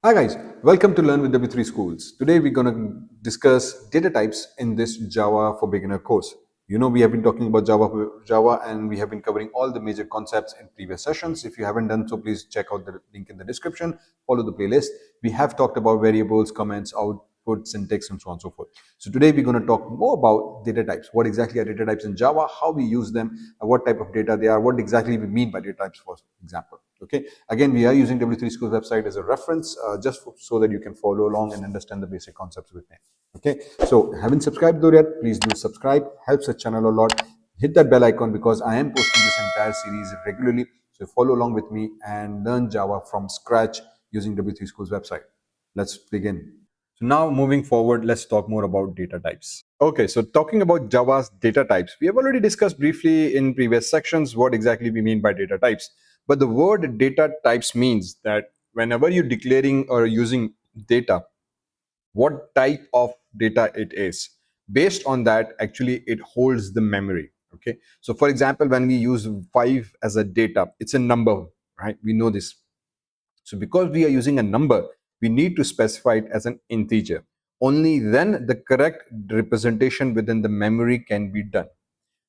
Hi guys, welcome to Learn with W3Schools. Today we're going to discuss data types in this Java for Beginner course. You know, we have been talking about Java and we have been covering all the major concepts in previous sessions. If you haven't done so, please check out the link in the description, follow the playlist. We have talked about variables, comments, output, syntax, and so on and so forth. So today we're going to talk more about data types. What exactly are data types in Java, how we use them, what type of data they are, what exactly we mean by data types, for example. Okay, again, we are using W3Schools website as a reference so that you can follow along and understand the basic concepts with me. Okay, so haven't subscribed though yet, please do subscribe, helps the channel a lot. Hit that bell icon because I am posting this entire series regularly. So follow along with me and learn Java from scratch using W3Schools website. Let's begin. So now moving forward, let's talk more about data types. Okay, so talking about Java's data types, we have already discussed briefly in previous sections what exactly we mean by data types. But the word data types means that whenever you're declaring or using data, what type of data it is. Based on that, actually, it holds the memory. Okay, so for example, when we use 5 as a data, it's a number, right? We know this. So because we are using a number, we need to specify it as an integer. Only then the correct representation within the memory can be done.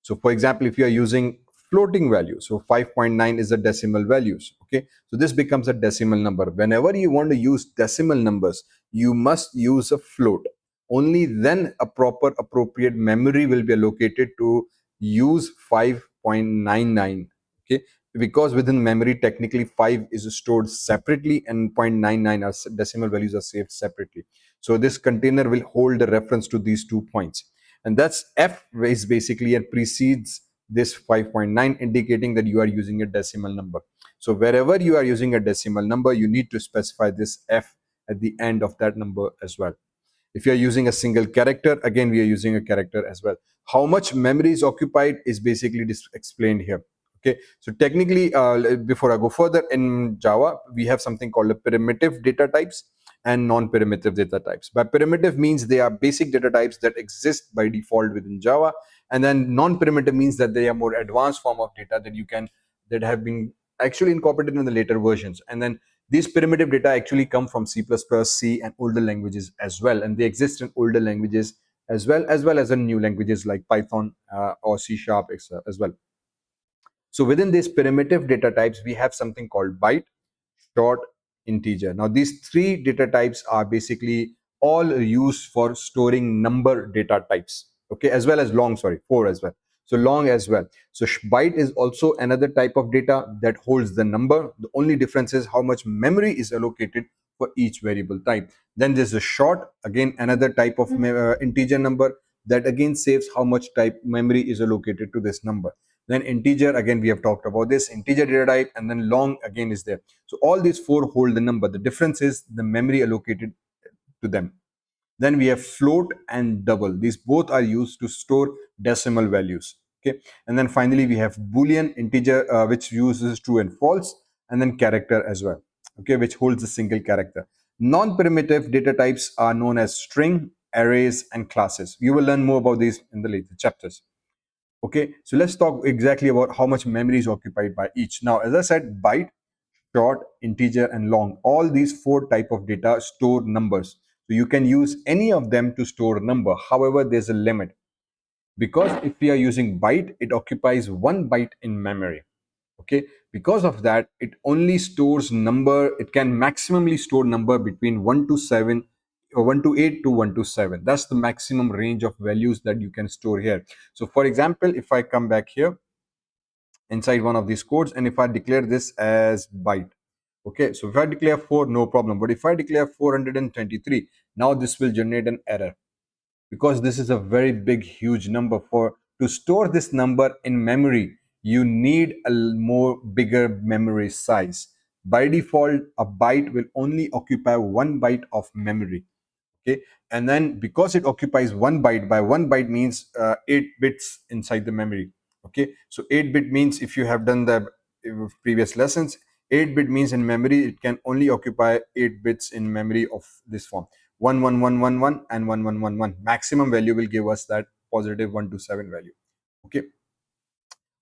So for example, if you are using floating value, so 5.9 is the decimal values. Okay, so this becomes a decimal number. Whenever you want to use decimal numbers, you must use a float. Only then a proper appropriate memory will be allocated to use 5.99. Okay, because within memory technically 5 is stored separately and 0.99 are decimal values are saved separately. So this container will hold a reference to these 2 points, and that's f is basically and precedes this 5.9, indicating that you are using a decimal number. So wherever you are using a decimal number, you need to specify this f at the end of that number as well. If you are using a single character, again we are using a character as well. How much memory is occupied is basically explained here. Okay, so technically, before I go further, in Java we have something called a primitive data types and non-primitive data types. By primitive means they are basic data types that exist by default within Java, and then non-primitive means that they are more advanced form of data that have been actually incorporated in the later versions. And then these primitive data actually come from C++, C, and older languages as well, and they exist in older languages as in new languages like Python or C# as well. So within these primitive data types, we have something called byte, short, integer. Now these three data types are basically all used for storing number data types, okay, as well as long, sorry, 4 as well. So long as well. So byte is also another type of data that holds the number. The only difference is how much memory is allocated for each variable type. Then there's a short, again another type of integer number that again saves how much type memory is allocated to this number. Then integer, again we have talked about this integer data type, and then long again is there. So all these 4 hold the number. The difference is the memory allocated to them. Then we have float and double. These both are used to store decimal values. Okay, and then finally we have boolean integer, which uses true and false, and then character as well. Okay, which holds a single character. Non-primitive data types are known as string, arrays, and classes. You will learn more about these in the later chapters. Okay, so let's talk exactly about how much memory is occupied by each. Now, as I said, byte, short, integer, and long, all these 4 type of data store numbers. So you can use any of them to store a number. However, there's a limit, because if we are using byte, it occupies 1 byte in memory. Okay, because of that, it only stores number. It can maximally store number between 1 to 7 or 1 to 8 to 1 to 7. That's the maximum range of values that you can store here. So for example, if I come back here inside one of these codes, and if I declare this as byte, okay, so if I declare 4, no problem. But if I declare 423, now this will generate an error, because this is a very big, huge number. For to store this number in memory, you need a more bigger memory size. By default, a byte will only occupy 1 byte of memory. Okay, and then because it occupies 1 byte, by 1 byte means 8 bits inside the memory. Okay, so 8-bit means, if you have done the previous lessons, 8-bit means in memory it can only occupy 8 bits in memory of this form: 11111 and 1111. Maximum value will give us that positive 127 value. Okay,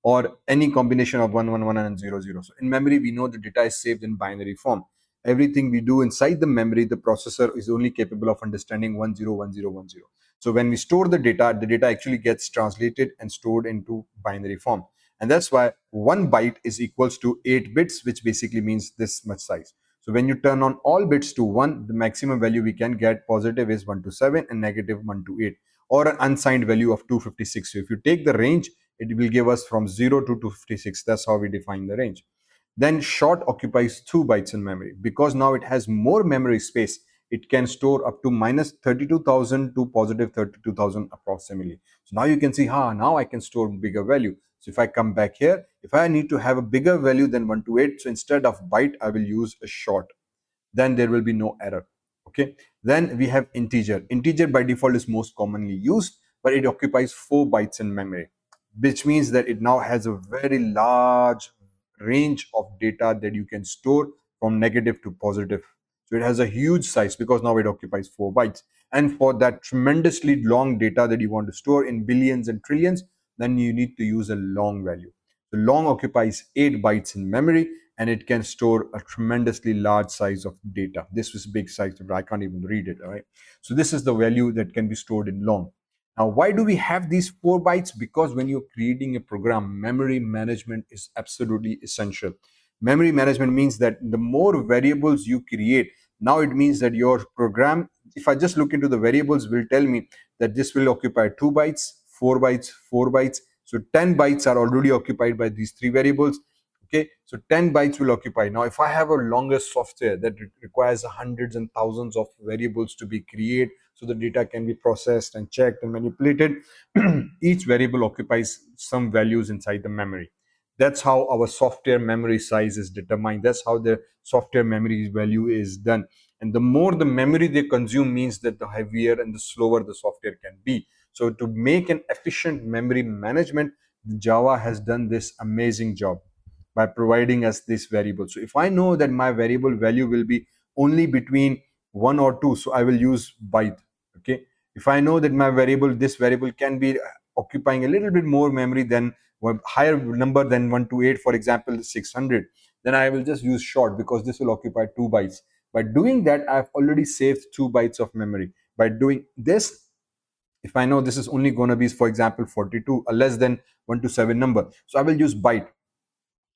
or any combination of 111 and 00. So in memory, we know the data is saved in binary form. everything we do inside the memory, the processor is only capable of understanding 101010. So when we store the data actually gets translated and stored into binary form. And that's why 1 byte is equals to 8 bits, which basically means this much size. So when you turn on all bits to 1, the maximum value we can get positive is 127 and negative 128, or an unsigned value of 256. So if you take the range, it will give us from 0 to 256. That's how we define the range. Then short occupies 2 bytes in memory. Because now it has more memory space, it can store up to minus 32,000 to positive 32,000 approximately. So now you can see, now I can store bigger value. So if I come back here, if I need to have a bigger value than 128, so instead of byte, I will use a short. Then there will be no error. Okay. Then we have integer. Integer by default is most commonly used, but it occupies 4 bytes in memory, which means that it now has a very large range of data that you can store from negative to positive. So it has a huge size because now it occupies 4 bytes. And for that tremendously long data that you want to store in billions and trillions, then you need to use a long value. So long occupies 8 bytes in memory, and it can store a tremendously large size of data. This was big size, but I can't even read it. All right. So this is the value that can be stored in long. Now, why do we have these 4 bytes? Because when you're creating a program, memory management is absolutely essential. Memory management means that the more variables you create, now it means that your program, if I just look into the variables, will tell me that this will occupy 2 bytes, 4 bytes, 4 bytes. So 10 bytes are already occupied by these 3 variables. Okay, so 10 bytes will occupy. Now, if I have a longer software that requires hundreds and thousands of variables to be created, so the data can be processed and checked and manipulated, each variable occupies some values inside the memory. That's how our software memory size is determined. That's how the software memory value is done. And the more the memory they consume means that the heavier and the slower the software can be. So to make an efficient memory management, Java has done this amazing job by providing us this variable. So if I know that my variable value will be only between 1 or 2, so I will use byte. Okay. If I know that my variable, this variable can be occupying a little bit more memory than a higher number than 128, for example, 600, then I will just use short because this will occupy 2 bytes. By doing that, I've already saved 2 bytes of memory. By doing this, if I know this is only going to be, for example, 42, a less than 127 number, so I will use byte.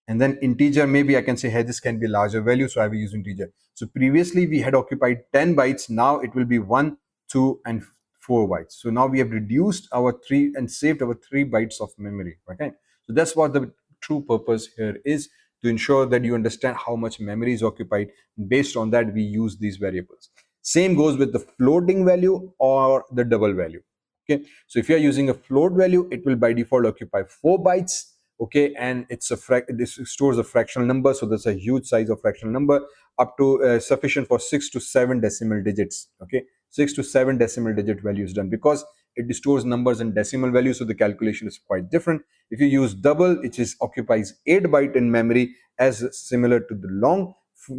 And then integer, maybe I can say, hey, this can be larger value, so I will use integer. So previously we had occupied 10 bytes, now it will be 1, 2, and 4 bytes. So now we have reduced our 3 and saved our 3 bytes of memory. Okay, so that's what the true purpose here is, to ensure that you understand how much memory is occupied. Based on that, we use these variables. Same goes with the floating value or the double value. Okay, so if you are using a float value, it will by default occupy 4 bytes. Okay, and this stores a fractional number, so that's a huge size of fractional number, up to sufficient for 6 to 7 decimal digits. Okay, 6 to 7 decimal digit values done, because it stores numbers in decimal values, so the calculation is quite different. If you use double, it is occupies 8 byte in memory, as similar to the long.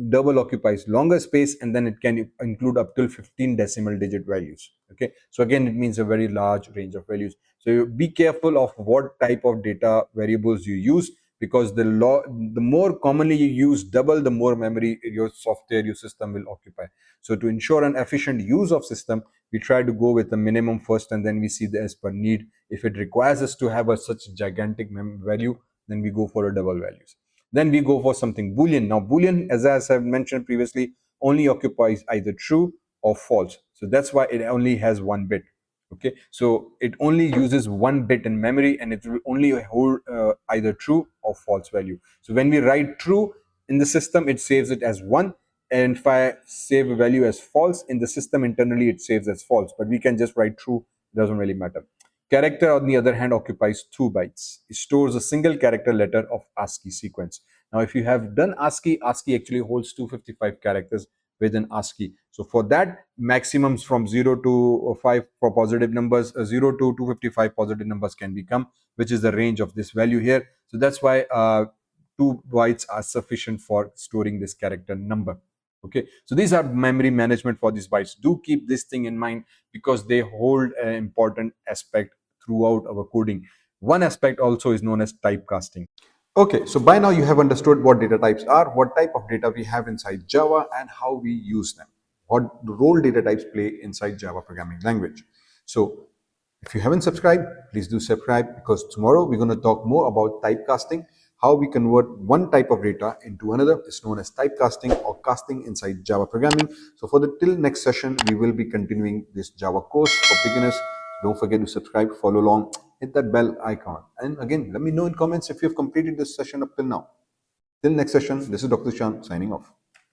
Double occupies longer space, and then it can include up till 15 decimal digit values. Okay, so again, it means a very large range of values. So be careful of what type of data variables you use, because the more commonly you use double, the more memory your software, your system will occupy. So to ensure an efficient use of system, we try to go with the minimum first, and then we see the as per need. If it requires us to have a such gigantic value, then we go for a double values. Then we go for something boolean. Now boolean, as I have mentioned previously, only occupies either true or false. So that's why it only has 1 bit. Okay, so it only uses 1 bit in memory, and it will only hold either true or false value. So when we write true in the system, it saves it as 1, and if I save a value as false in the system internally, it saves as false, but we can just write true. It doesn't really matter. Character, on the other hand, occupies 2 bytes. It stores a single character letter of ASCII sequence. Now if you have done ASCII, ASCII actually holds 255 characters within ASCII. So for that, maximums from 0 to 5 for positive numbers, 0 to 255 positive numbers can become, which is the range of this value here. So that's why 2 bytes are sufficient for storing this character number. Okay, so these are memory management for these bytes. Do keep this thing in mind, because they hold an important aspect throughout our coding. One aspect also is known as typecasting. Okay, so by now you have understood what data types are, what type of data we have inside Java, and how we use them, what role data types play inside Java programming language. So if you haven't subscribed, please do subscribe, because tomorrow we're going to talk more about typecasting, how we convert one type of data into another. It's known as typecasting or casting inside Java programming. So for the till next session, we will be continuing this Java course for beginners. Don't forget to subscribe, follow along, hit that bell icon. And again, let me know in comments if you've completed this session up till now. Till next session, this is Dr. Shan signing off.